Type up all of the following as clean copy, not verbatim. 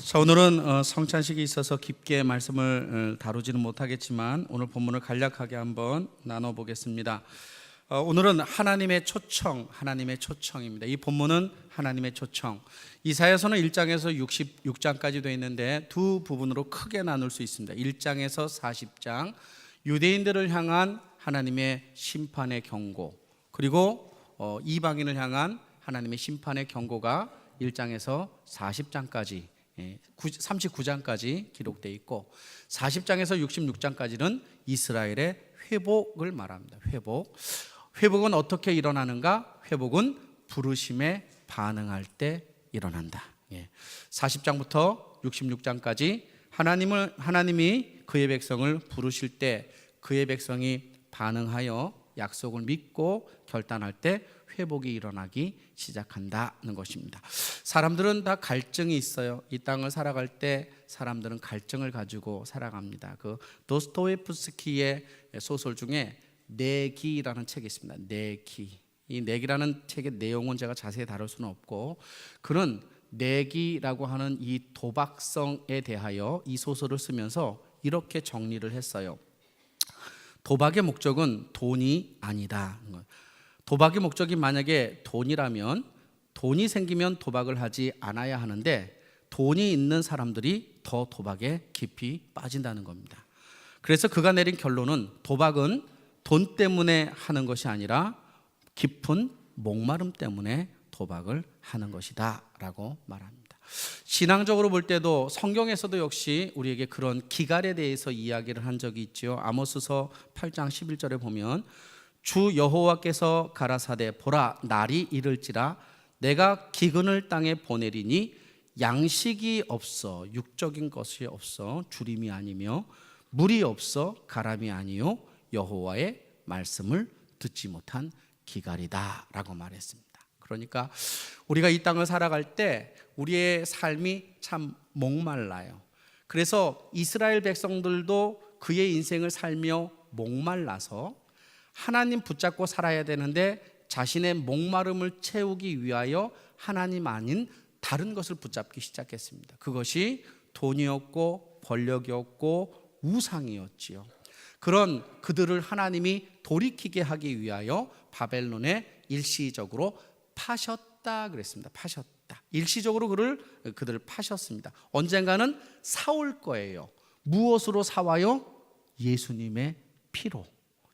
자, 오늘은 성찬식이 있어서 깊게 말씀을 다루지는 못하겠지만 오늘 본문을 간략하게 한번 나눠보겠습니다. 오늘은 하나님의 초청입니다. 이 본문은 하나님의 초청. 이사야서는 1장에서 66장까지 되어 있는데 두 부분으로 크게 나눌 수 있습니다. 1장에서 40장, 유대인들을 향한 하나님의 심판의 경고, 그리고 이방인을 향한 하나님의 심판의 경고가 1장에서 40장까지 39장까지 기록되어 있고, 40장에서 66장까지는 이스라엘의 회복을 말합니다. 회복은 어떻게 일어나는가? 회복은 부르심에 반응할 때 일어난다. 40장부터 66장까지 하나님이 그의 백성을 부르실 때 그의 백성이 반응하여 약속을 믿고 결단할 때 회복이 일어나기 시작한다는 것입니다. 사람들은 다 갈증이 있어요. 이 땅을 살아갈 때 사람들은 갈증을 가지고 살아갑니다. 그 도스토옙스키의 소설 중에 내기라는 책이 있습니다. 내기. 이 내기라는 책의 내용은 제가 자세히 다룰 수는 없고, 그는 내기라고 하는 이 도박성에 대하여 이 소설을 쓰면서 이렇게 정리를 했어요. 도박의 목적은 돈이 아니다. 도박의 목적이 만약에 돈이라면 돈이 생기면 도박을 하지 않아야 하는데, 돈이 있는 사람들이 더 도박에 깊이 빠진다는 겁니다. 그래서 그가 내린 결론은 도박은 돈 때문에 하는 것이 아니라 깊은 목마름 때문에 도박을 하는 것이다 라고 말합니다. 신앙적으로 볼 때도 성경에서도 역시 우리에게 그런 기갈에 대해서 이야기를 한 적이 있죠. 아모스서 8장 11절에 보면 주 여호와께서 가라사대 보라 날이 이를지라 내가 기근을 땅에 보내리니 양식이 없어 육적인 것이 없어 주림이 아니며 물이 없어 가람이 아니요 여호와의 말씀을 듣지 못한 기갈이다 라고 말했습니다. 그러니까 우리가 이 땅을 살아갈 때 우리의 삶이 참 목말라요. 그래서 이스라엘 백성들도 그의 인생을 살며 목말라서 하나님 붙잡고 살아야 되는데 자신의 목마름을 채우기 위하여 하나님 아닌 다른 것을 붙잡기 시작했습니다. 그것이 돈이었고 권력이었고 우상이었지요. 그런 그들을 하나님이 돌이키게 하기 위하여 바벨론에 일시적으로 파셨다 그랬습니다. 파셨다. 일시적으로 그들을 파셨습니다. 언젠가는 사올 거예요. 무엇으로 사와요? 예수님의 피로.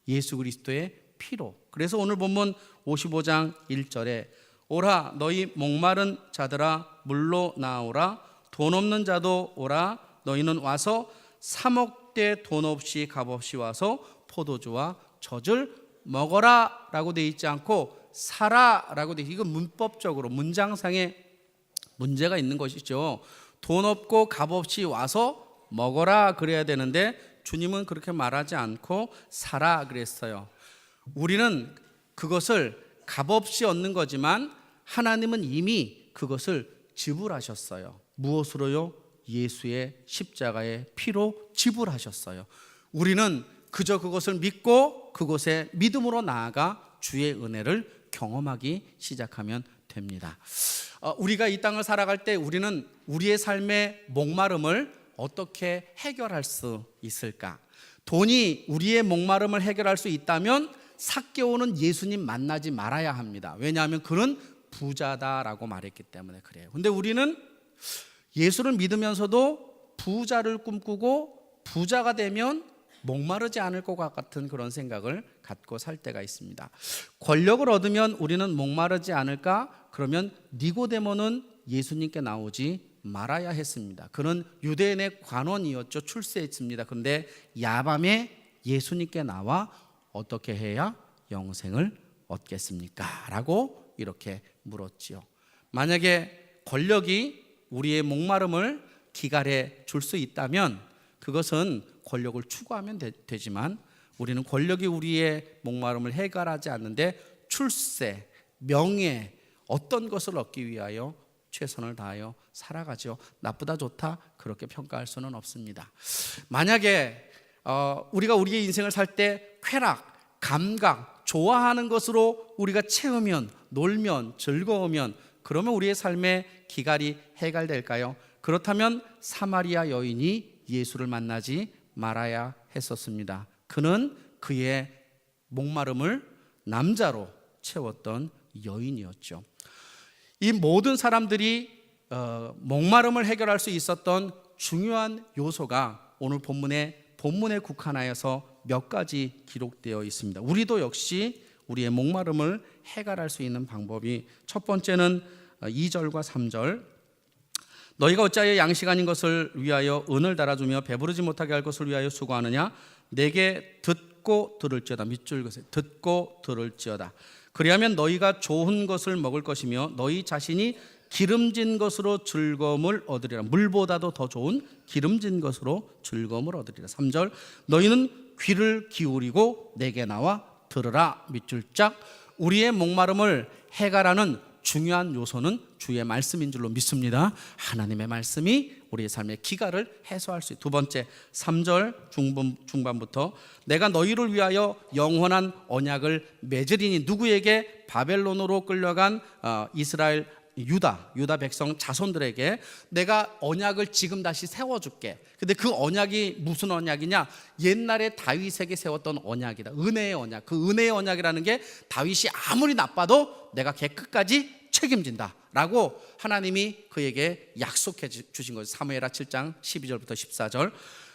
예수 그리스도의 피로. 그래서 오늘 본문 55장 1절에 오라 너희 목마른 자들아 물로 나오라 돈 없는 자도 오라 너희는 와서 사 먹되 돈 없이 값 없이 와서 포도주와 젖을 먹어라 라고 되어 있지 않고 사라 라고 되어 있어요. 이건 문법적으로 문장상에 문제가 있는 것이죠. 돈 없고 값 없이 와서 먹어라 그래야 되는데 주님은 그렇게 말하지 않고 사라 그랬어요. 우리는 그것을 값없이 얻는 거지만 하나님은 이미 그것을 지불하셨어요. 무엇으로요? 예수의 십자가의 피로 지불하셨어요. 우리는 그저 그것을 믿고 그곳에 믿음으로 나아가 주의 은혜를 경험하기 시작하면 됩니다. 우리가 이 땅을 살아갈 때 우리는 우리의 삶의 목마름을 어떻게 해결할 수 있을까? 돈이 우리의 목마름을 해결할 수 있다면 삭개오는 예수님 만나지 말아야 합니다. 왜냐하면 그는 부자다라고 말했기 때문에 그래요. 근데 우리는 예수를 믿으면서도 부자를 꿈꾸고 부자가 되면 목마르지 않을 것 같은 그런 생각을 갖고 살 때가 있습니다. 권력을 얻으면 우리는 목마르지 않을까? 그러면 니고데모는 예수님께 나오지 말아야 했습니다. 그는 유대인의 관원이었죠. 출세했습니다. 그런데 야밤에 예수님께 나와 어떻게 해야 영생을 얻겠습니까? 라고 이렇게 물었지요. 만약에 권력이 우리의 목마름을 기갈해 줄 수 있다면 그것은 권력을 추구하면 되지만 우리는 권력이 우리의 목마름을 해결하지 않는데 출세, 명예 어떤 것을 얻기 위하여 최선을 다하여 살아가죠. 나쁘다 좋다 그렇게 평가할 수는 없습니다. 만약에 우리가 우리의 인생을 살 때 쾌락, 감각, 좋아하는 것으로 우리가 채우면 놀면 즐거우면 그러면 우리의 삶의 기갈이 해결될까요? 그렇다면 사마리아 여인이 예수를 만나지 말아야 했었습니다. 그는 그의 목마름을 남자로 채웠던 여인이었죠. 이 모든 사람들이 목마름을 해결할 수 있었던 중요한 요소가 오늘 본문에 국한하여서 몇 가지 기록되어 있습니다. 우리도 역시 우리의 목마름을 해결할 수 있는 방법이, 첫 번째는 2절과 3절, 너희가 어찌하여 양식 아닌 것을 위하여 은을 달아주며 배부르지 못하게 할 것을 위하여 수고하느냐. 내게 듣고 들을지어다. 밑줄 그으세요. 듣고 들을지어다. 그리하면 너희가 좋은 것을 먹을 것이며 너희 자신이 기름진 것으로 즐거움을 얻으리라. 물보다도 더 좋은 기름진 것으로 즐거움을 얻으리라. 3절, 너희는 귀를 기울이고 내게 나와 들으라. 밑줄 짝. 우리의 목마름을 해결하는 중요한 요소는 주의 말씀인 줄로 믿습니다. 하나님의 말씀이 우리의 삶의 기갈을 해소할 수 있다. 두 번째, 3절 중반부터 내가 너희를 위하여 영원한 언약을 맺으리니. 누구에게? 바벨론으로 끌려간 이스라엘 유다 백성 자손들에게 내가 언약을 지금 다시 세워줄게. 근데 그 언약이 무슨 언약이냐? 옛날에 다윗에게 세웠던 언약이다. 은혜의 언약. 그 은혜의 언약이라는 게 다윗이 아무리 나빠도 내가 걔 끝까지 책임진다 라고 하나님이 그에게 약속해 주신 거죠. 사무엘하 7장 12절부터 14절.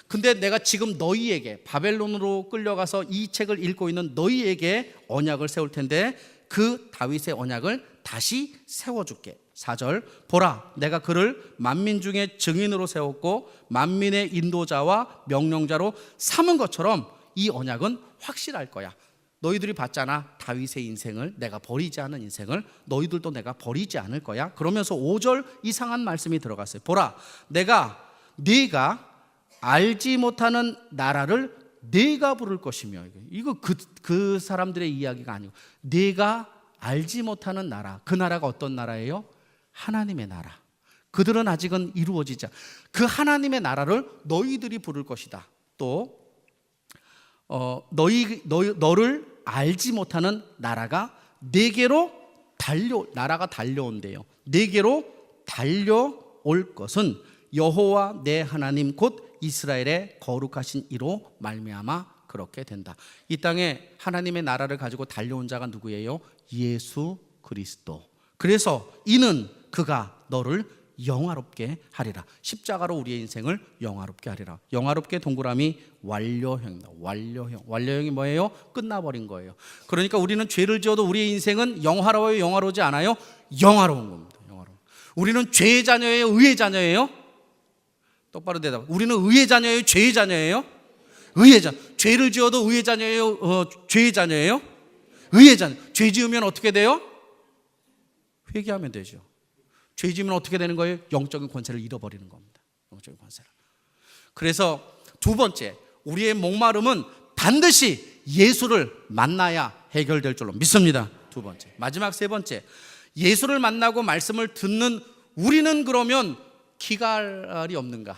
근데 내가 지금 너희에게, 바벨론으로 끌려가서 이 책을 읽고 있는 너희에게 언약을 세울 텐데 그 다윗의 언약을 다시 세워줄게. 4절, 보라 내가 그를 만민 중에 증인으로 세웠고 만민의 인도자와 명령자로 삼은 것처럼 이 언약은 확실할 거야. 너희들이 봤잖아, 다윗의 인생을, 내가 버리지 않은 인생을. 너희들도 내가 버리지 않을 거야. 그러면서 5절 이상한 말씀이 들어갔어요. 보라 네가 알지 못하는 나라를 내가 부를 것이며. 이거 그 사람들의 이야기가 아니고, 내가 알지 못하는 나라. 그 나라가 어떤 나라예요? 하나님의 나라. 그들은 아직은 이루어지지 않. 그 하나님의 나라를 너희들이 부를 것이다. 또 너를 알지 못하는 나라가 내게로 나라가 달려온대요. 내게로 달려올 것은 여호와 내 하나님 곧 이스라엘의 거룩하신 이로 말미암아 그렇게 된다. 이 땅에 하나님의 나라를 가지고 달려온 자가 누구예요? 예수 그리스도. 그래서 이는 그가 너를 영화롭게 하리라. 십자가로 우리의 인생을 영화롭게 하리라. 영화롭게 동그라미 완료형입니다. 완료형이 뭐예요? 끝나버린 거예요. 그러니까 우리는 죄를 지어도 우리의 인생은 영화로워요? 영화로우지 않아요? 영화로운 겁니다. 우리는 죄의 자녀예요? 의의 자녀예요? 똑바로 대답. 우리는 의의 자녀예요? 죄의 자녀예요? 의의 자녀. 죄를 지어도 의의 자녀예요? 죄의 자녀예요? 의의 자녀. 죄 지으면 어떻게 돼요? 회개하면 되죠. 죄 지으면 어떻게 되는 거예요? 영적인 권세를 잃어버리는 겁니다. 영적인 권세를. 그래서 두 번째, 우리의 목마름은 반드시 예수를 만나야 해결될 줄로 믿습니다. 두 번째. 마지막 세 번째, 예수를 만나고 말씀을 듣는 우리는 그러면 기갈이 없는가?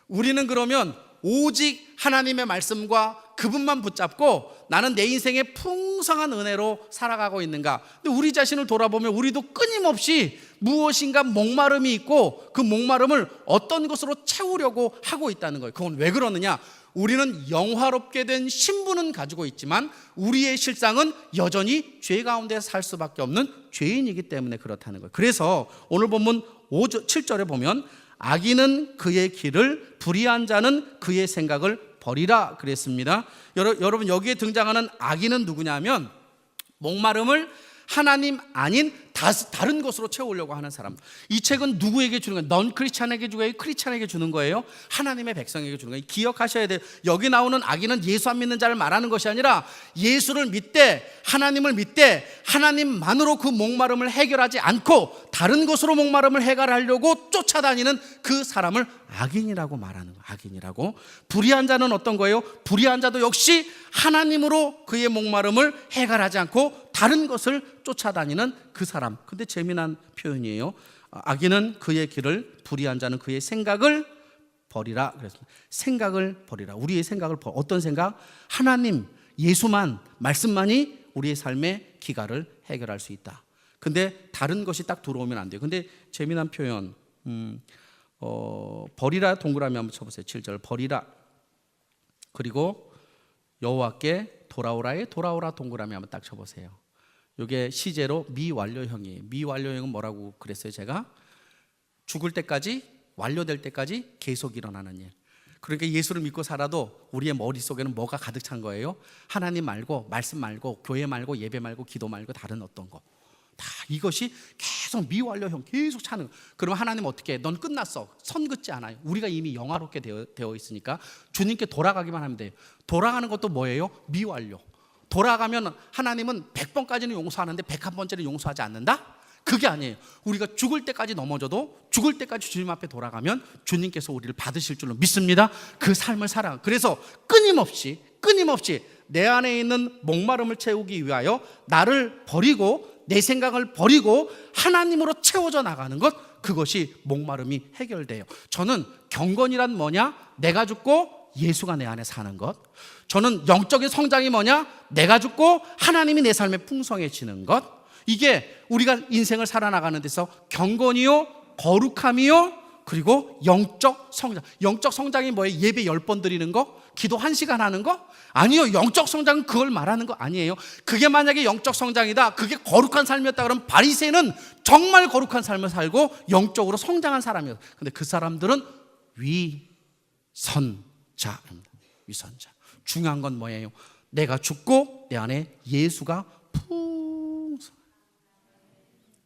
우리는 그러면 오직 하나님의 말씀과 그분만 붙잡고 나는 내 인생의 풍성한 은혜로 살아가고 있는가? 근데 우리 자신을 돌아보면 우리도 끊임없이 무엇인가 목마름이 있고 그 목마름을 어떤 것으로 채우려고 하고 있다는 거예요. 그건 왜 그러느냐? 우리는 영화롭게 된 신분은 가지고 있지만 우리의 실상은 여전히 죄 가운데 살 수밖에 없는 죄인이기 때문에 그렇다는 거예요. 그래서 오늘 본문 7절에 보면 악인은 그의 길을, 불의한 자는 그의 생각을 버리라 그랬습니다. 여러분 여기에 등장하는 악인은 누구냐면 목마름을 하나님 아닌 다른 것으로 채우려고 하는 사람. 이 책은 누구에게 주는 거예요? 넌 크리스찬에게 주는 거예요? 크리스찬에게 주는 거예요? 하나님의 백성에게 주는 거예요. 기억하셔야 돼요. 여기 나오는 악인은 예수 안 믿는 자를 말하는 것이 아니라 예수를 믿되 하나님을 믿되 하나님만으로 그 목마름을 해결하지 않고 다른 것으로 목마름을 해결하려고 쫓아다니는 그 사람을 악인이라고 말하는 거예요. 악인이라고. 불의한 자는 어떤 거예요? 불의한 자도 역시 하나님으로 그의 목마름을 해결하지 않고 다른 것을 쫓아다니는 그 사람. 근데 재미난 표현이에요. 악인은 그의 길을, 불의한 자는 그의 생각을 버리라 그랬습니다. 생각을 버리라. 우리의 생각을 어떤 생각? 하나님, 예수만, 말씀만이 우리의 삶의 기갈을 해결할 수 있다. 근데 다른 것이 딱 들어오면 안 돼요. 근데 재미난 표현, 버리라 동그라미 한번 쳐보세요. 7절 버리라. 그리고 여호와께 돌아오라에 돌아오라 동그라미 한번 딱 쳐보세요. 이게 시제로 미완료형이에요. 미완료형은 뭐라고 그랬어요? 제가 죽을 때까지, 완료될 때까지 계속 일어나는 일. 그러니까 예수를 믿고 살아도 우리의 머릿속에는 뭐가 가득 찬 거예요? 하나님 말고, 말씀 말고, 교회 말고, 예배 말고, 기도 말고 다른 어떤 거. 다 이것이 계속 미완료형 계속 차는 거. 그러면 하나님 어떻게 해? 넌 끝났어. 선 긋지 않아요. 우리가 이미 영화롭게 되어 있으니까 주님께 돌아가기만 하면 돼요. 돌아가는 것도 뭐예요? 미완료. 돌아가면 하나님은 100번까지는 용서하는데 101번째는 용서하지 않는다? 그게 아니에요. 우리가 죽을 때까지 넘어져도 죽을 때까지 주님 앞에 돌아가면 주님께서 우리를 받으실 줄로 믿습니다. 그 삶을 살아. 그래서 끊임없이 내 안에 있는 목마름을 채우기 위하여 나를 버리고 내 생각을 버리고 하나님으로 채워져 나가는 것, 그것이 목마름이 해결돼요. 저는 경건이란 뭐냐? 내가 죽고 예수가 내 안에 사는 것. 저는 영적인 성장이 뭐냐? 내가 죽고 하나님이 내 삶에 풍성해지는 것. 이게 우리가 인생을 살아나가는 데서 경건이요, 거룩함이요, 그리고 영적 성장. 영적 성장이 뭐예요? 예배 10번 드리는 거? 기도 1시간 하는 거? 아니요. 영적 성장은 그걸 말하는 거 아니에요. 그게 만약에 영적 성장이다, 그게 거룩한 삶이었다 그러면 바리새인은 정말 거룩한 삶을 살고 영적으로 성장한 사람이에요. 근데 그 사람들은 위선자입니다. 위선자. 중요한 건 뭐예요? 내가 죽고 내 안에 예수가 풍성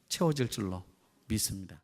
채워질 줄로 믿습니다.